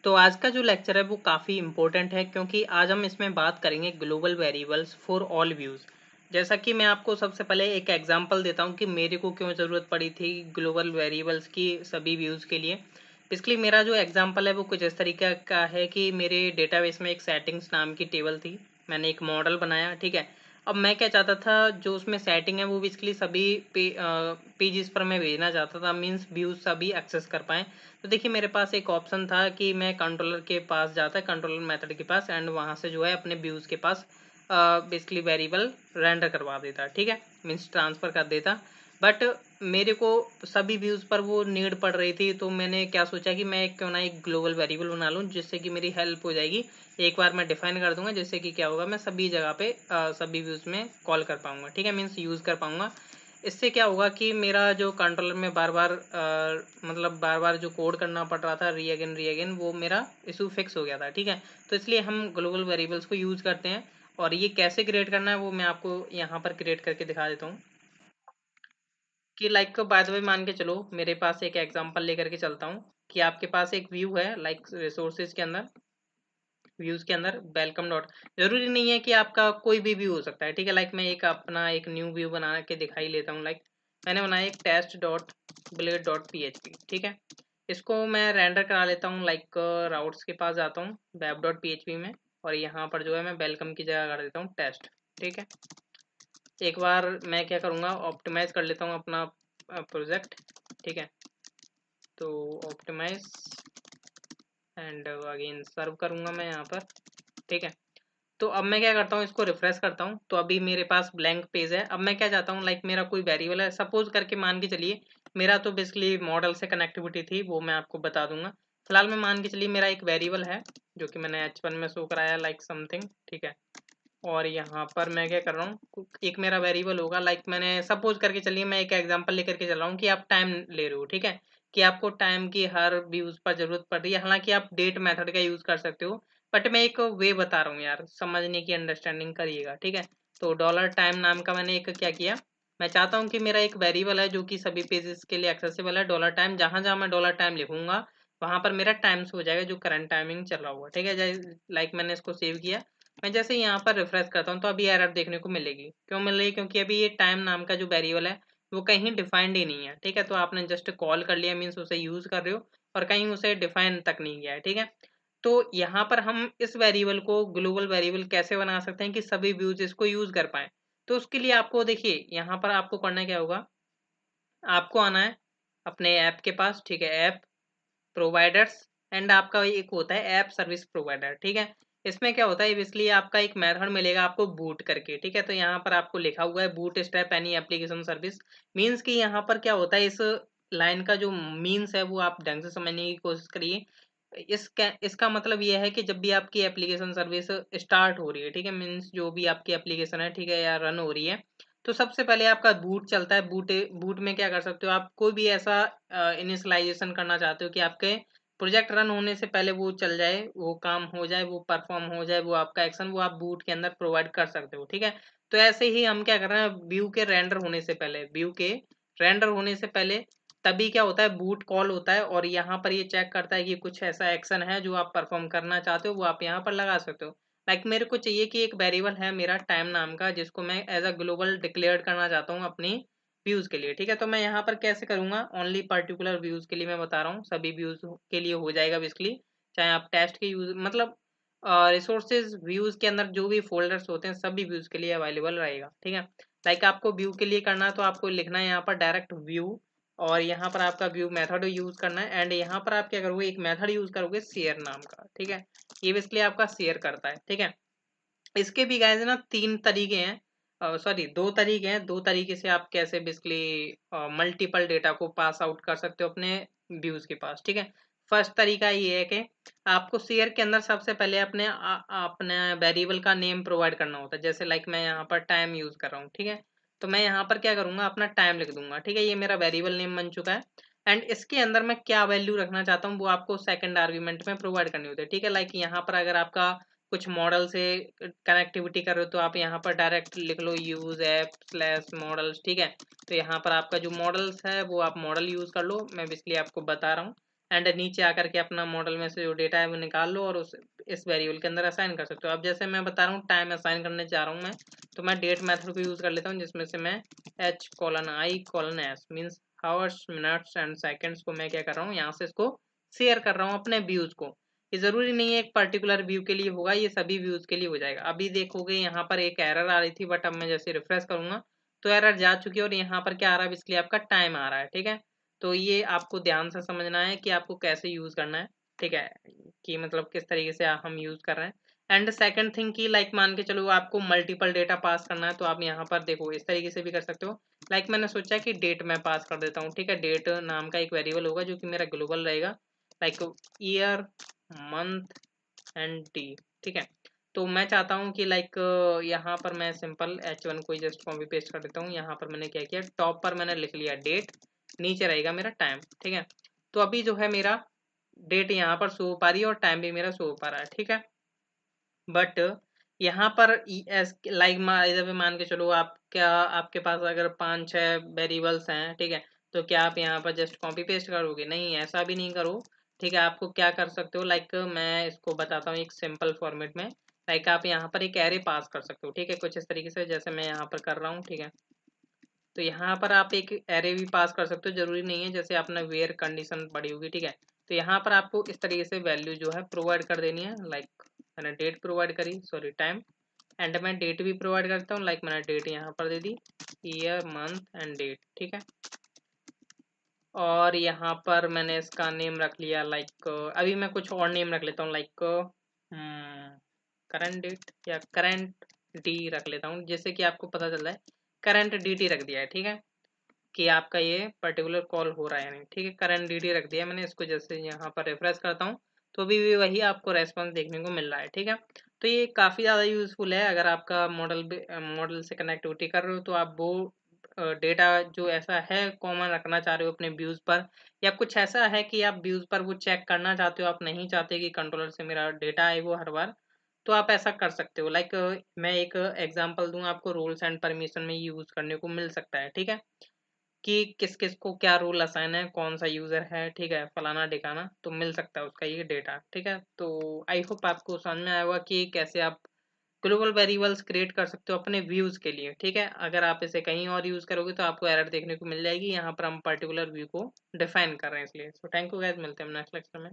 तो आज का जो लेक्चर है वो काफ़ी इम्पोर्टेंट है क्योंकि आज हम इसमें बात करेंगे global variables for all views. जैसा कि मैं आपको सबसे पहले एक एग्जांपल देता हूँ कि मेरे को क्यों ज़रूरत पड़ी थी ग्लोबल वेरिएबल्स की सभी व्यूज़ के लिए। बेसिकली मेरा जो एग्जांपल है वो कुछ इस तरीके का है कि मेरे डेटाबेस में एक सेटिंग्स नाम की टेबल थी। मैंने एक मॉडल बनाया, ठीक है। अब मैं क्या चाहता था, जो उसमें सेटिंग है वो बेसिकली सभी पेजेस पर मैं भेजना चाहता था, मीन्स व्यूज़ सभी एक्सेस कर पाएँ। तो देखिए मेरे पास एक ऑप्शन था कि मैं कंट्रोलर के पास जाता, कंट्रोलर मेथड के पास, एंड वहाँ से जो है अपने व्यूज़ के पास बेसिकली वेरिएबल रेंडर करवा देता, ठीक है, मीन्स ट्रांसफ़र कर देता। बट मेरे को सभी व्यूज़ पर वो नीड पड़ रही थी, तो मैंने क्या सोचा कि मैं क्यों ना एक ग्लोबल वेरिएबल बना लूँ जिससे कि मेरी हेल्प हो जाएगी। एक बार मैं डिफाइन कर दूंगा जिससे कि क्या होगा, मैं सभी जगह पे सभी व्यूज़ में कॉल कर पाऊंगा, ठीक है, मीन्स यूज़ कर पाऊंगा। इससे क्या होगा कि मेरा जो कंट्रोलर में बार बार मतलब बार बार जो कोड करना पड़ रहा था री अगेन वो मेरा इशू फिक्स हो गया था, ठीक है। तो इसलिए हम ग्लोबल वेरिएबल्स को यूज़ करते हैं। और ये कैसे क्रिएट करना है वो मैं आपको यहाँ पर क्रिएट करके दिखा देता हूँ कि लाइक बाय द वे मान के चलो, मेरे पास एक एग्जांपल लेकर के चलता हूँ कि आपके पास एक व्यू है लाइक रिसोर्सेज के अंदर, व्यूज के अंदर वेलकम डॉट। जरूरी नहीं है कि आपका कोई भी व्यू हो सकता है, ठीक है। लाइक मैं एक अपना एक न्यू व्यू बना के दिखाई लेता हूँ। लाइक मैंने बनाया एक test dot blade dot P, ठीक है। इसको मैं रेंडर करा लेता हूँ, लाइक राउट्स के पास जाता हूँ वेब डॉट पी में, और यहाँ पर जो है मैं वेलकम की जगह कर देता हूँ टेस्ट, ठीक है। एक बार मैं क्या करूँगा, ऑप्टिमाइज कर लेता हूँ अपना प्रोजेक्ट, ठीक है। तो ऑप्टिमाइज एंड अगेन सर्व करूँगा मैं यहाँ पर, ठीक है। तो अब मैं क्या करता हूँ, इसको रिफ्रेश करता हूँ, तो अभी मेरे पास ब्लैंक पेज है। अब मैं क्या चाहता हूँ, लाइक मेरा कोई वेरिएबल है, सपोज करके मान के चलिए मेरा तो बेसिकली मॉडल से कनेक्टिविटी थी, वो मैं आपको बता दूंगा। फिलहाल मैं मान के चलिए मेरा एक वेरिएबल है जो कि मैंने H1 में शो कराया लाइक समथिंग, ठीक है। और यहाँ पर मैं क्या कर रहा हूँ, एक मेरा वेरिएबल होगा, लाइक मैंने सपोज करके चलिए मैं एक एग्जांपल लेकर के चल रहा हूँ कि आप टाइम ले रहे हो, ठीक है, कि आपको टाइम की हर व्यूज पर जरूरत पड़ रही है। हालांकि आप डेट मेथड का यूज कर सकते हो, बट मैं एक वे बता रहा हूँ यार, समझने की अंडरस्टैंडिंग करिएगा, ठीक है। तो डॉलर टाइम नाम का मैंने एक क्या किया, मैं चाहता हूँ कि मेरा एक वेरिएबल है जो कि सभी पेजेस के लिए एक्सेसिबल है, डॉलर टाइम। जहां जहां मैं डॉलर टाइम लिखूंगा वहां पर मेरा टाइम्स हो जाएगा जो करंट टाइमिंग चल रहा होगा, ठीक है। लाइक मैंने इसको सेव किया। मैं जैसे यहाँ पर रिफ्रेश करता हूँ तो अभी एरर देखने को मिलेगी। क्यों मिल रही है? क्योंकि अभी ये टाइम नाम का जो वेरिएबल है वो कहीं डिफाइंड ही नहीं है, ठीक है। तो आपने जस्ट कॉल कर लिया, मीन्स उसे यूज कर रहे हो, और कहीं उसे डिफाइन तक नहीं किया है, ठीक है। तो यहाँ पर हम इस वेरिएबल को ग्लोबल वेरिएबल कैसे बना सकते हैं कि सभी व्यूज इसको यूज कर पाए। तो उसके लिए आपको देखिए यहाँ पर आपको करना क्या होगा, आपको आना है अपने ऐप के पास, ठीक है, ऐप प्रोवाइडर्स, एंड आपका एक होता है ऐप सर्विस प्रोवाइडर, ठीक है। इसमें क्या होता है, इसलिए आपका एक मेथड मिलेगा आपको बूट करके, ठीक है। तो यहाँ पर आपको लिखा हुआ है boot strap any application service, means कि यहाँ पर क्या होता है, इस लाइन का जो मीन्स है वो आप ढंग से समझने की कोशिश करिए। इसका मतलब ये है कि जब भी आपकी एप्लीकेशन सर्विस स्टार्ट हो रही है, ठीक है, मीन्स जो भी आपकी एप्लीकेशन है, ठीक है, या रन हो रही है, तो सबसे पहले आपका बूट चलता है। बूट बूट में क्या कर सकते हो, आप कोई भी ऐसा इनिशियलाइजेशन करना चाहते हो कि आपके प्रोजेक्ट रन होने से पहले वो चल जाए, वो काम हो जाए, वो परफॉर्म हो जाए, वो आपका एक्शन वो आप बूट के अंदर प्रोवाइड कर सकते हो, ठीक है। तो ऐसे ही हम क्या कर रहे हैं, व्यू के रेंडर होने से पहले, व्यू के रेंडर होने से पहले तभी क्या होता है, बूट कॉल होता है, और यहाँ पर ये चेक करता है कि कुछ ऐसा एक्शन है जो आप परफॉर्म करना चाहते हो, वो आप यहाँ पर लगा सकते हो। लाइक मेरे को चाहिए कि एक वेरिएबल है मेरा टाइम नाम का जिसको मैं एज अ ग्लोबल डिक्लेयर करना चाहता हूँ अपनी व्यूज के लिए, ठीक है। तो मैं यहाँ पर कैसे करूंगा, ओनली पर्टिकुलर व्यूज के लिए मैं बता रहा हूँ, सभी व्यूज के लिए हो जाएगा बेसिकली, चाहे आप टेस्ट के यूज मतलब रिसोर्सेज व्यूज के अंदर जो भी फोल्डर्स होते हैं सभी व्यूज के लिए अवेलेबल रहेगा, ठीक है। लाइक आपको व्यू के लिए करना है तो आपको लिखना है यहाँ पर डायरेक्ट व्यू, और यहाँ पर आपका व्यू मेथड यूज करना है, एंड यहाँ पर आप क्या करोगे, एक मेथड यूज करोगे शेयर नाम का, ठीक है। ये बेसिकली आपका शेयर करता है, ठीक है। इसके भी गाइस ना तीन तरीके हैं, सॉरी दो तरीके हैं। दो तरीके से आप कैसे बेसिकली मल्टीपल डेटा को पास आउट कर सकते हो अपने व्यूज के पास, ठीक है। फर्स्ट तरीका ये है कि आपको शेयर के अंदर सबसे पहले अपने वेरिएबल का नेम प्रोवाइड करना होता है। जैसे लाइक मैं यहाँ पर टाइम यूज कर रहा हूँ, ठीक है। तो मैं यहाँ पर क्या करूंगा, अपना टाइम लिख दूंगा, ठीक है, ये मेरा वेरिएबल नेम बन चुका है। एंड इसके अंदर मैं क्या वैल्यू रखना चाहता हूँ वो आपको सेकंड आर्ग्यूमेंट में प्रोवाइड करनी होती है, ठीक है। लाइक यहाँ पर अगर आपका कुछ मॉडल से कनेक्टिविटी कर रहे हो तो आप यहाँ पर डायरेक्ट लिख लो यूज ऐप स्लैश मॉडल्स, ठीक है। तो यहाँ पर आपका जो मॉडल्स है वो आप मॉडल यूज कर लो, मैं इसलिए आपको बता रहा हूँ। एंड नीचे आकर के अपना मॉडल में से जो डेटा है वो निकाल लो और उस इस वेरिएबल के अंदर असाइन कर सकते हो। अब जैसे मैं बता रहा हूँ टाइम असाइन करने जा रहा हूँ मैं, तो मैं डेट मेथड को यूज़ कर लेता हूँ, जिसमें से मैं h:i:s means hours minutes and seconds को मैं क्या कर रहा हूँ, यहाँ से इसको शेयर कर रहा हूँ अपने व्यूज़ को। ये ज़रूरी नहीं है एक पर्टिकुलर व्यू के लिए होगा, ये सभी व्यूज़ के लिए हो जाएगा। अभी देखोगे यहाँ पर एक एरर आ रही थी, बट अब मैं जैसे रिफ्रेश करूंगा तो एरर जा चुकी है और यहाँ पर क्या आ रहा है, इसके लिए आपका टाइम आ रहा है। ठीक है, तो ये आपको ध्यान से समझना है कि आपको कैसे यूज़ करना है। ठीक है, कि मतलब किस तरीके से हम यूज़ कर रहे हैं। एंड सेकंड थिंग की लाइक मान के चलो आपको मल्टीपल डेटा पास करना है, तो आप यहाँ पर देखो इस तरीके से भी कर सकते हो। लाइक मैंने सोचा कि डेट मैं पास कर देता हूँ। ठीक है, डेट नाम का एक वेरिएबल होगा जो कि मेरा ग्लोबल रहेगा, like year, month and D. ठीक है, तो मैं चाहता हूँ कि लाइक यहाँ पर मैं सिंपल h1 को जस्ट कॉपी पेस्ट कर देता हूँ। यहाँ पर मैंने क्या किया, टॉप पर मैंने लिख लिया डेट, नीचे रहेगा मेरा टाइम। ठीक है, तो अभी जो है मेरा डेट यहाँ पर शो हो पा रही है और टाइम भी मेरा शो हो पा रहा है। ठीक है, बट यहाँ पर लाइक मान के चलो आप क्या, आपके पास अगर 5-6 वेरिएबल्स हैं, ठीक है, तो क्या आप यहाँ पर जस्ट कॉपी पेस्ट करोगे? नहीं, ऐसा भी नहीं करो। ठीक है, आपको क्या कर सकते हो, लाइक मैं इसको बताता हूँ एक सिंपल फॉर्मेट में। लाइक आप यहाँ पर एक एरे पास कर सकते हो। ठीक है, कुछ इस तरीके से जैसे मैं यहाँ पर कर रहा हूँ। ठीक है, तो यहाँ पर आप एक एरे भी पास कर सकते हो, जरूरी नहीं है जैसे आपने वेयर कंडीशन पढ़ी होगी। ठीक है, तो यहाँ पर आपको इस तरीके से वैल्यू जो है प्रोवाइड कर देनी है। लाइक मैंने डेट प्रोवाइड करी, सॉरी टाइम, एंड मैं डेट भी प्रोवाइड करता हूँ। लाइक मैंने डेट यहाँ पर दे दी, ईयर मंथ एंड डेट। ठीक है, और यहाँ पर मैंने इसका नेम रख लिया, लाइक अभी मैं कुछ और नेम रख लेता हूँ, लाइक करंट डेट या करंट डी रख लेता हूँ, जिससे कि आपको पता चल जाए। करंट डी रख दिया है। ठीक है, कि आपका ये पर्टिकुलर कॉल हो रहा है नहीं। ठीक है, करंट डी रख दिया मैंने इसको। जैसे यहाँ पर रिफ्रेश करता हूँ तो भी वही आपको रेस्पॉन्स देखने को मिल रहा है। ठीक है, तो ये काफ़ी ज़्यादा यूज़फुल है अगर आपका मॉडल से कनेक्टिविटी कर रहे हो, तो आप वो डेटा जो ऐसा है कॉमन रखना चाह रहे हो अपने व्यूज़ पर, या कुछ ऐसा है कि आप व्यूज़ पर वो चेक करना चाहते हो, आप नहीं चाहते कि कंट्रोलर से मेरा डेटा आए वो हर बार, तो आप ऐसा कर सकते हो। लाइक मैं एक एग्जांपल दूं आपको, रोल्स एंड परमिशन में यूज़ करने को मिल सकता है। ठीक है, कि किस किस को क्या रूल असाइन है, कौन सा यूजर है। ठीक है, फलाना ठिकाना, तो मिल सकता है उसका ये डेटा। ठीक है, तो आई होप आपको समझ में आया होगा कि कैसे आप ग्लोबल वेरिएबल्स क्रिएट कर सकते हो अपने व्यूज के लिए। ठीक है, अगर आप इसे कहीं और यूज करोगे तो आपको एरर देखने को मिल जाएगी। यहाँ पर हम पर्टिकुलर व्यू को डिफाइन कर रहे हैं इसलिए। सो थैंक यू गाइस, मिलते हैं नेक्स्ट लेक्चर में।